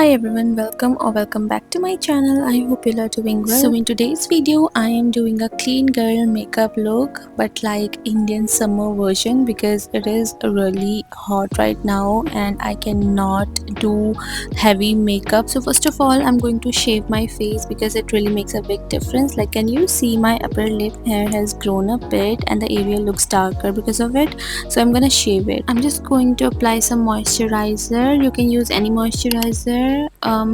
Hi everyone, welcome back to my channel. I hope you are doing well. So in today's video I am doing a clean girl makeup look, but like Indian summer version, because it is really hot right now and I cannot do heavy makeup. So first of all I'm going to shave my face because it really makes a big difference. Like, can you see my upper lip hair has grown a bit and the area looks darker because of it? So I'm gonna shave it. I'm just going to apply some moisturizer. You can use any moisturizer.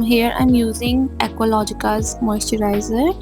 Here I'm using Aqualogica's moisturizer,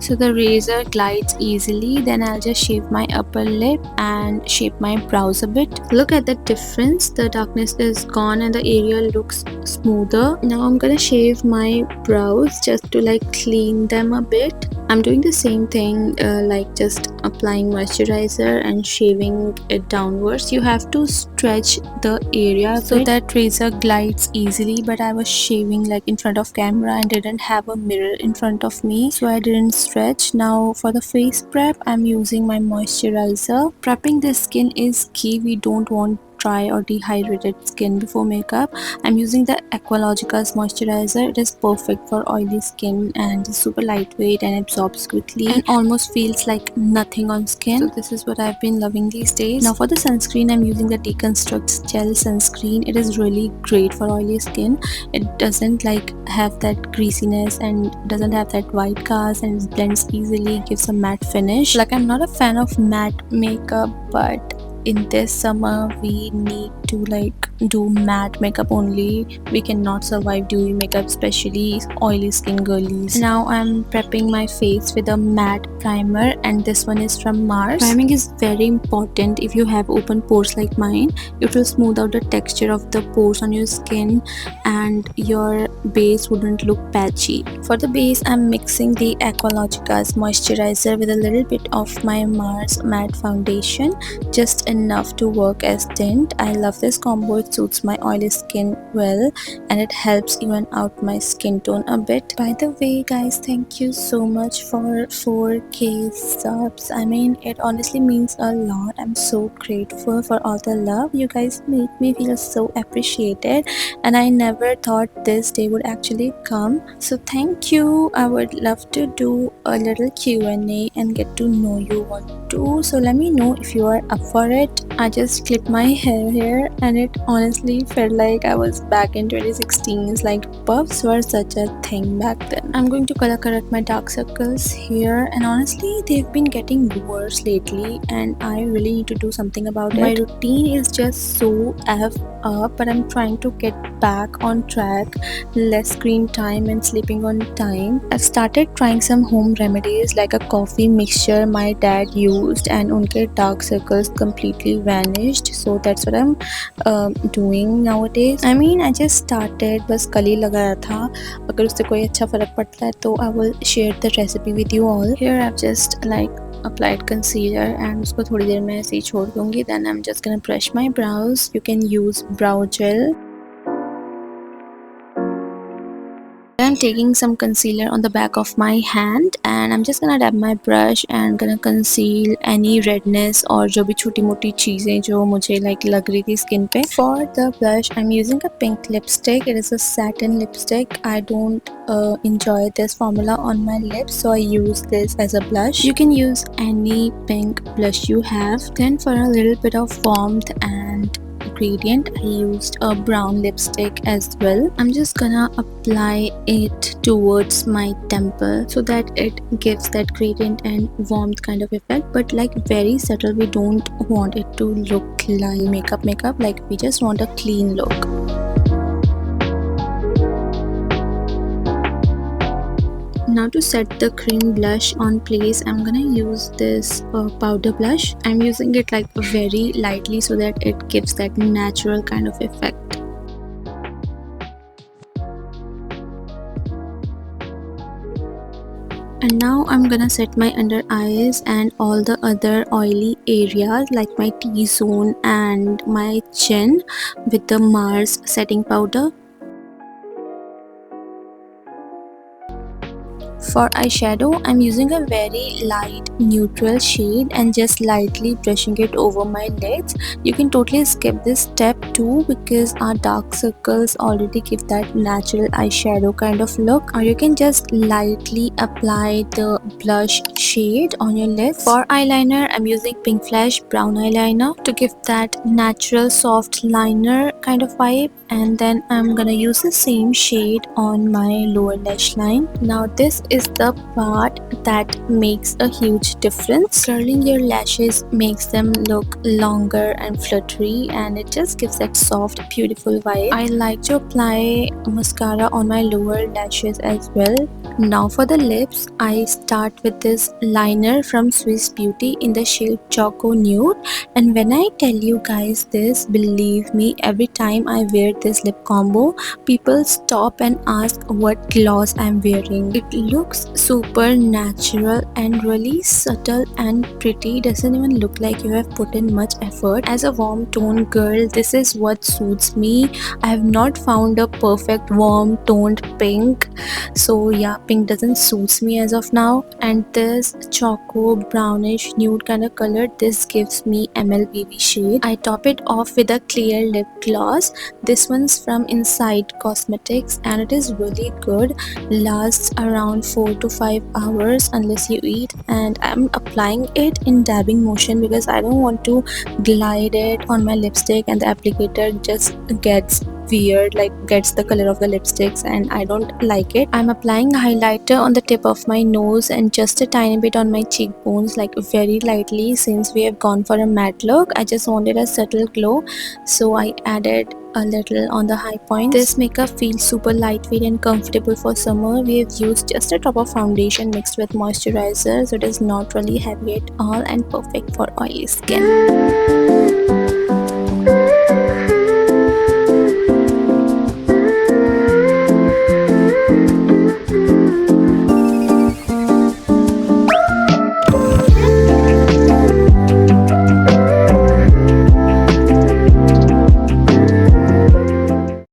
so the razor glides easily. Then I'll just shave my upper lip and shape my brows a bit. Look at the difference, the darkness is gone and the area looks smoother. Now I'm gonna shave my brows just to like clean them a bit. I'm doing the same thing, like just applying moisturizer and shaving it downwards. You have to stretch the area so that razor glides easily, but I was shaving like in front of camera and didn't have a mirror in front of me, so I didn't stretch. Now for the face prep, I'm using my moisturizer. Prepping the skin is key. We don't want dry or dehydrated skin before makeup. I'm using the Aqualogica's moisturizer. It is perfect for oily skin and is super lightweight and absorbs quickly and almost feels like nothing on skin. So this is what I've been loving these days. Now for the sunscreen, I'm using the Deconstruct gel sunscreen. It is really great for oily skin. It doesn't like have that greasiness and doesn't have that white cast, and it blends easily, gives a matte finish. Like, I'm not a fan of matte makeup, but in this summer we need to like do matte makeup only. We cannot survive dewy makeup, especially oily skin girlies. Now I'm prepping my face with a matte primer, and this one is from Mars. Priming is very important. If you have open pores like mine, it will smooth out the texture of the pores on your skin and your base wouldn't look patchy. For the base, I'm mixing the Aqualogica's moisturizer with a little bit of my Mars matte foundation, just enough to work as tint. I love this combo. It suits my oily skin well and it helps even out my skin tone a bit. By the way guys, thank you so much for 4K subs. I mean, it honestly means a lot. I'm so grateful for all the love. You guys make me feel so appreciated and I never thought this day would actually come. So thank you. I would love to do a little Q&A and get to know you what to. So let me know if you are up for it. I just clipped my hair here and it honestly felt like I was back in 2016. Like, puffs were such a thing back then. I'm going to color correct my dark circles here, and honestly they've been getting worse lately and I really need to do something about it. My routine is just so up, but I'm trying to get back on track. Less screen time and sleeping on time. I've started trying some home remedies like a coffee mixture my dad used and unke dark circles completely vanished. So that's what I'm doing nowadays. I mean, I just started, बस कल ही लगाया था. अगर उससे कोई अच्छा फर्क पड़ता है तो I will share the recipe with you all. Here I've just like applied concealer and उसको थोड़ी देर में ऐसे ही छोड़ दूंगी. Then I'm just gonna brush my brows. You can use brow gel. I'm taking some concealer on the back of my hand and I'm just gonna dab my brush and gonna conceal any redness और जो भी छोटी मोटी चीजें जो मुझे like लग रही थी skin पे. For the blush, I'm using a pink lipstick. It is a satin lipstick. I don't enjoy this formula on my lips, so I use this as a blush. You can use any pink blush you have. Then for a little bit of warmth and gradient, I used a brown lipstick as well. I'm just gonna apply it towards my temple so that it gives that gradient and warmth kind of effect, but like very subtle. We don't want it to look like makeup. Like, we just want a clean look. Now to set the cream blush on place, I'm gonna use this powder blush. I'm using it like very lightly so that it gives that natural kind of effect. And now I'm gonna set my under eyes and all the other oily areas like my T-zone and my chin with the Mars setting powder. For eyeshadow, I'm using a very light neutral shade and just lightly brushing it over my lids. You can totally skip this step too because our dark circles already give that natural eyeshadow kind of look. Or you can just lightly apply the blush shade on your lips. For eyeliner, I'm using Pink Flash Brown Eyeliner to give that natural soft liner kind of vibe, and then I'm gonna use the same shade on my lower lash line. Now this is the part that makes a huge difference. Curling your lashes makes them look longer and fluttery, and it just gives that soft beautiful vibe. I like to apply mascara on my lower lashes as well. Now for the lips, I start with this liner from Swiss Beauty in the shade Choco Nude, and when I tell you guys this, believe me, every time I wear this lip combo, people stop and ask what gloss I'm wearing. It looks super natural and really subtle and pretty. Doesn't even look like you have put in much effort. As a warm tone girl, this is what suits me. I have not found a perfect warm toned pink, so yeah, pink doesn't suits me as of now. And this choco brownish nude kind of color, this gives me MLBB shade. I top it off with a clear lip gloss. This one's from Inside Cosmetics and it is really good. Lasts around 4 to 5 hours unless you eat, and I'm applying it in dabbing motion because I don't want to glide it on my lipstick and the applicator just gets weird, like gets the color of the lipsticks, and I don't like it. I'm applying highlighter on the tip of my nose and just a tiny bit on my cheekbones, like very lightly, since we have gone for a matte look. I just wanted a subtle glow, so I added a little on the high point. This makeup feels super lightweight and comfortable for summer. We have used just a drop of foundation mixed with moisturizer, so it is not really heavy at all and perfect for oily skin.